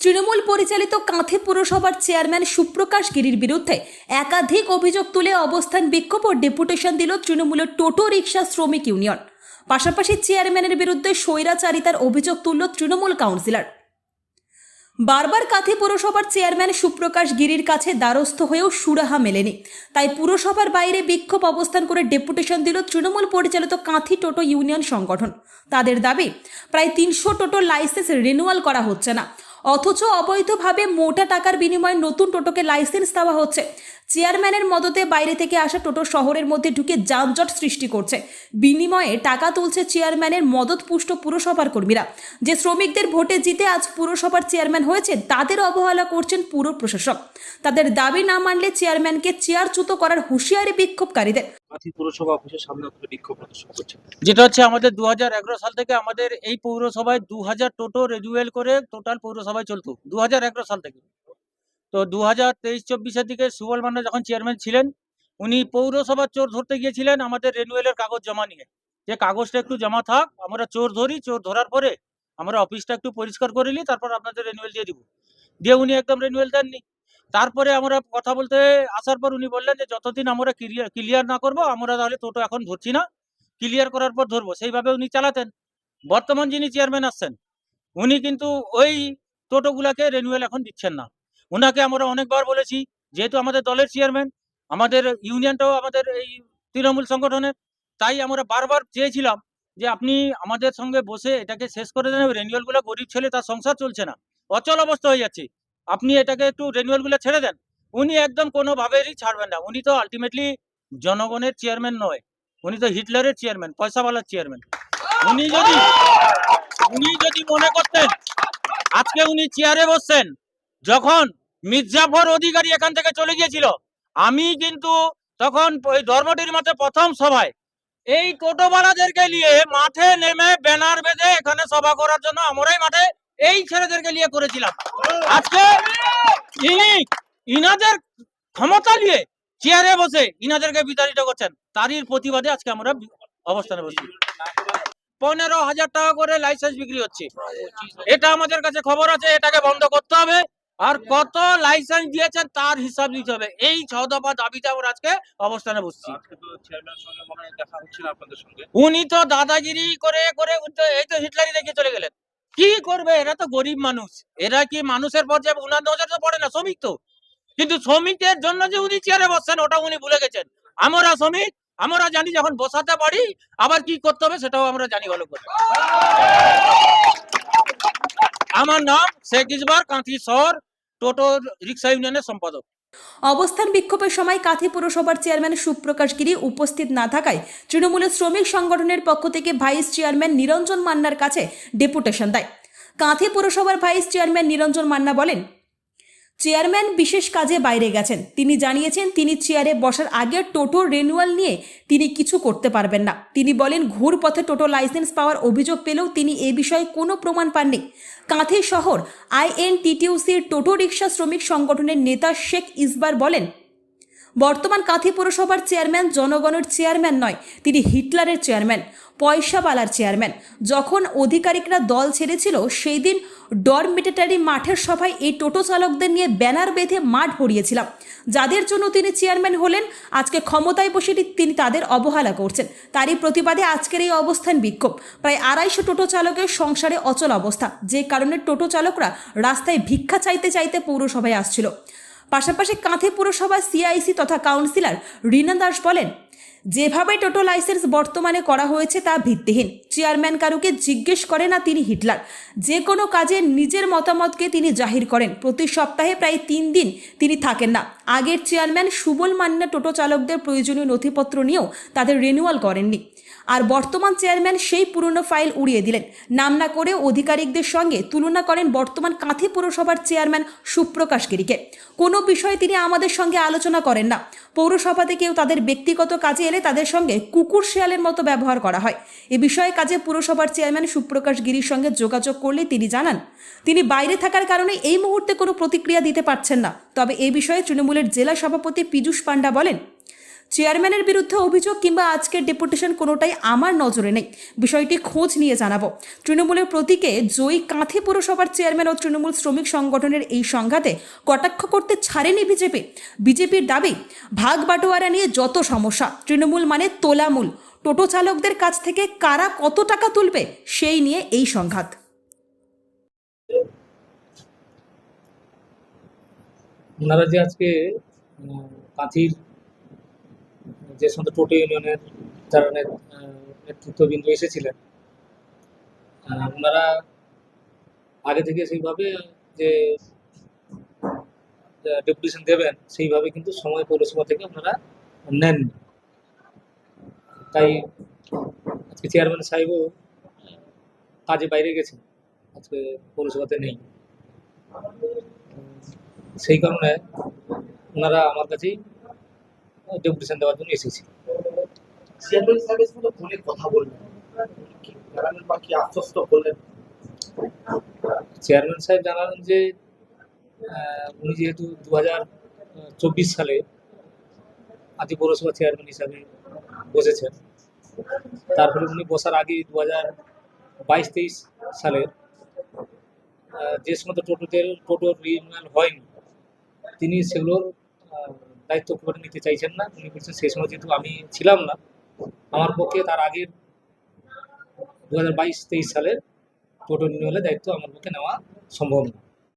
তৃণমূল পরিচালিত কাঁথি পুরসভার চেয়ারম্যান সুপ্রকাশ গিরির বিরুদ্ধে একাধিক অভিযোগ তুলে অবস্থান বিক্ষোভ ও ডেপুটেশন দিল তৃণমূলের টোটো রিকশা শ্রমিক ইউনিয়ন। পাশাপাশি চেয়ারম্যানের বিরুদ্ধে স্বৈরাচারিতার অভিযোগ তুলল তৃণমূল কাউন্সিলর। বারবার কাঁথি পুরসভার চেয়ারম্যান সুপ্রকাশ গিরির কাছে দ্বারস্থ হয়েও সুরাহা মেলেনি। তাই পুরসভার বাইরে বিক্ষোভ অবস্থান করে ডেপুটেশন দিল তৃণমূল পরিচালিত কাঁথি টোটো ইউনিয়ন সংগঠন। তাদের দাবি, প্রায় ৩০০ টোটোর লাইসেন্স রিনিউয়াল করা হচ্ছে না, অথচ অবৈধভাবে মোটা টাকার বিনিময়ে নতুন টোটোকে লাইসেন্স দেওয়া হচ্ছে। চেয়ারম্যানের মদতে বাইরে থেকে আসা টোটো শহরের মধ্যে ঢুকে যানজট সৃষ্টি করছে। বিনিময়ে টাকা তুলছে চেয়ারম্যানের মদতপুষ্ট পুরসভার কর্মীরা। যে শ্রমিকদের ভোটে জিতে আজ পুরসভার চেয়ারম্যান হয়েছেন তাদের অবহেলা করছেন পুর প্রশাসক। তাদের দাবি না মানলে চেয়ারম্যানকে চেয়ারচ্যুত করার হুঁশিয়ারি বিক্ষোভকারীদের। পুরসভা অফিসের সামনে বিক্ষোভ প্রদর্শন করছে। যেটা হচ্ছে আমাদের 2011 সাল থেকে আমাদের এই পৌরসভায় 2000 টোটো রিনিউয়াল করে টোটাল পৌরসভায় চলতো 2011 সাল থেকে। তো 2023-24-এর দিকে সুবল মান্না যখন চেয়ারম্যান ছিলেন, উনি পৌরসভার চোর ধরতে গিয়েছিলেন আমাদের রিনিউয়ালের কাগজ জমা নিয়ে, যে কাগজটা একটু জমা থাক, আমরা চোর ধরি, চোর ধরার পরে আমরা অফিসটা একটু পরিষ্কার করে নিই, তারপর আপনাদের রিনিউয়াল দিয়ে দিব। দিয়ে উনি একদম রিনিউয়াল দেননি। তারপরে আমরা কথা বলতে আসার পর উনি বললেন যে যতদিন আমরা ক্লিয়ার না করবো আমরা তাহলে টোটো এখন ধরছি না, ক্লিয়ার করার পর ধরবো। সেইভাবে উনি চালাতেন। বর্তমান যিনি চেয়ারম্যান আসছেন উনি কিন্তু ওই টোটোগুলাকে রিনিউয়াল এখন দিচ্ছেন না। ওনাকে আমরা অনেকবার বলেছি, যেহেতু আমাদের দলের চেয়ারম্যান, আমাদের ইউনিয়নটাও আমাদের এই তৃণমূল সংগঠনের, তাই আমরা বারবার চেয়েছিলাম যে আপনি আমাদের সঙ্গে বসে এটাকে শেষ করে দেন। রিনিউয়ালগুলো, গরিব ছেলে, তার সংসার চলছে না, অচল অবস্থা হয়ে যাচ্ছে, আপনি এটাকে একটু রিনিউয়ালগুলো ছেড়ে দেন। উনি একদম কোনোভাবেই ছাড়বেন না। উনি তো আলটিমেটলি জনগণের চেয়ারম্যান নয়, উনি তো হিটলারের চেয়ারম্যান, পয়সাওয়ালার চেয়ারম্যান। উনি যদি মনে করতেন আজকে উনি চেয়ারে বসছেন, যখন মির্জাফর অধিকারী এখান থেকে চলে গিয়েছিল, আমি কিন্তু তখন ওই ধর্মটির মাঠে প্রথম সভায় এই টোটোওয়ালাদেরকে নিয়ে মাঠে নেমে ব্যানার বেঁধে এখানে সভা করার জন্য আমরাই মাঠে এই ছেলেদেরকে নিয়ে করেছিলাম। আজকে ইনাদের ক্ষমতা নিয়ে চেয়ারে বসে ইনাদেরকে বিতাড়িত করছেন, তারই প্রতিবাদে আজকে আমরা অবস্থানে বসি। 15,000 টাকা করে লাইসেন্স বিক্রি হচ্ছে, এটা আমাদের কাছে খবর আছে, এটাকে বন্ধ করতে হবে। আর কত লাইসেন্স দিয়েছেন তার হিসাব দিতে হবে। এই 6 দফা দাবিতে আমরা আজকে অবস্থানে বসছি। উনি তো দাদাগিরি করে করে এই তো হিটলারি দেখে চলে গেলেন। কি করবে? এরা তো গরিব মানুষ, এরা কি মানুষের পর্যায়ে উনার নজর তো পড়ে না, শ্রমিক তো। কিন্তু শ্রমিকের জন্য যে উনি চেয়ারে বসছেন ওটা উনি ভুলে গেছেন। আমরা শ্রমিক, আমরা জানি যখন বসাতে পারি আবার কি করতে হবে সেটাও আমরা জানি ভালো করে। আমার নাম শেখ ইসবার, কাঁথি শহর টোটো রিক্সা ইউনিয়নের সম্পাদক। অবস্থান বিক্ষোভের সময় কাঁথি পুরসভার চেয়ারম্যান সুপ্রকাশ গিরি উপস্থিত না থাকায় তৃণমূলের শ্রমিক সংগঠনের পক্ষ থেকে ভাইস চেয়ারম্যান নিরঞ্জন মান্নার কাছে ডেপুটেশন দেয়। কাঁথি পুরসভার ভাইস চেয়ারম্যান নিরঞ্জন মান্না বলেন, চেয়ারম্যান বিশেষ কাজে বাইরে গেছেন। তিনি জানিয়েছেন তিনি চেয়ারে বসার আগে টোটো রিনিউয়াল নিয়ে তিনি কিছু করতে পারবেন না। তিনি বলেন, ঘুর পথে টোটো লাইসেন্স পাওয়ার অভিযোগ পেলেও তিনি এ বিষয়ে কোনো প্রমাণ পাননি। কাঁথি শহর INTTUC-র টোটো রিক্সা শ্রমিক সংগঠনের নেতা শেখ ইসবার বলেন, বর্তমান কাঁথি পুরসভার চেয়ারম্যান জনগণের চেয়ারম্যান নয়, তিনি হিটলারের চেয়ারম্যান, পয়সাওয়ালার চেয়ারম্যান। যখন আধিকারিকরা দল ছেড়েছিল সেই দিন ডরমিটেটারি মাঠের সভায় এই টোটো চালকদের নিয়ে ব্যানার বেঁধে মাঠ ভরিয়েছিলাম। যাদের জন্য তিনি চেয়ারম্যান হলেন, আজকে ক্ষমতায় বসে তিনি তাদের অবহেলা করছেন। তারই প্রতিবাদে আজকের এই অবস্থান বিক্ষোভ। প্রায় 250 টোটো চালকের সংসারে অচল অবস্থা, যে কারণে টোটো চালকরা রাস্তায় ভিক্ষা চাইতে চাইতে পৌরসভায় আসছিল। পাশাপাশি কাঁথি পুরসভার CIC তথা কাউন্সিলর রীনা দাস বলেন, যেভাবে টোটো লাইসেন্স বর্তমানে করা হয়েছে তা ভিত্তিহীন। চেয়ারম্যান কারুকে জিজ্ঞেস করে না, তিনি হিটলার। যে কোনো কাজে নিজের মতামতকে তিনি জাহির করেন। প্রতি সপ্তাহে প্রায় 3 দিন তিনি থাকেন না। আগের চেয়ারম্যান সুবল মান্না টোটো চালকদের প্রয়োজনীয় নথিপত্র নিয়েও তাদের রিনিউয়াল করেননি। আর বর্তমান চেয়ারম্যান সেই পুরনো ফাইল উড়িয়ে দিলেন। নাম না করে অধিকারিকদের সঙ্গে তুলনা করেন বর্তমান কাঁথি পুরসভার চেয়ারম্যান সুপ্রকাশ গিরিকে। কোনো বিষয়ে তিনি আমাদের সঙ্গে আলোচনা করেন না। পৌরসভাতে কেউ তাদের ব্যক্তিগত কাজে এলে তাদের সঙ্গে কুকুর শেয়ালের মতো ব্যবহার করা হয়। এ বিষয়ে কাজে পুরসভার চেয়ারম্যান সুপ্রকাশ গিরির সঙ্গে যোগাযোগ করলে তিনি জানান, তিনি বাইরে থাকার কারণে এই মুহূর্তে কোনো প্রতিক্রিয়া দিতে পারছেন না। তবে এ বিষয়ে তৃণমূলের জেলা সভাপতি পীযূষ পান্ডা বলেন, চেয়ারম্যানের বিরুদ্ধে অভিযোগ কিংবা আজকের ডেপুটেশন কোনোটাই আমার নজরে নেই, বিষয়টি খোঁজ নিয়ে জানাবো। তৃণমূলের প্রতীকে জয়ী কাঁথি পুরসভার চেয়ারম্যান ও তৃণমূল শ্রমিক সংগঠনের এই সংঘাতে কটাক্ষ করতে ছাড়েনি বিজেপির দাবি ভাগ বাটোয়ারা নিয়ে যত সমস্যা, তৃণমূল মানে তোলামূল, টোটো চালকদের কাছ থেকে কারা কত টাকা তুলবে সেই নিয়ে এই সংঘাত। ওনারা যে আজকে কাঁথির যে সমস্ত টোটো ইউনিয়নের যারা নেতৃত্ববৃন্দ এসেছিলেন, ওনারা আগে থেকে সেইভাবে যে ডেপুটেশন দেবেন সেইভাবে কিন্তু সময় পৌরসভা থেকে ওনারা নেন। তাই আজকে চেয়ারম্যান সাহেবও কাজে বাইরে গেছেন, আজকে পৌরসভাতে নেই। সেই কারণে ওনারা আমার কাছেই ডেপুটেশন দেওয়ার জন্য এসেছি। চেয়ারম্যান সাহেবের সঙ্গে ফোনে কথা বললেন, জানালেন বা কি আশ্বস্ত করলেন? চেয়ারম্যান সাহেব জানালেন যে উনি যেহেতু 2024 সালে কাঁথি পৌরসভা চেয়ারম্যান হিসাবে বসেছেন, তারপরে উনি বসার আগে 2022-23 সালের যে সমস্ত টোটোর রিনিউয়াল হয়নি, তিনি সেগুলোর দায়িত্ব করে নিতে চাইছেন না। উনি বলছেন সেই সময় যেহেতু আমি ছিলাম না, আমার পক্ষে তার আগের 2022-23 সালের টোটো রিনিউয়ালের দায়িত্ব আমার পক্ষে নেওয়া সম্ভব না।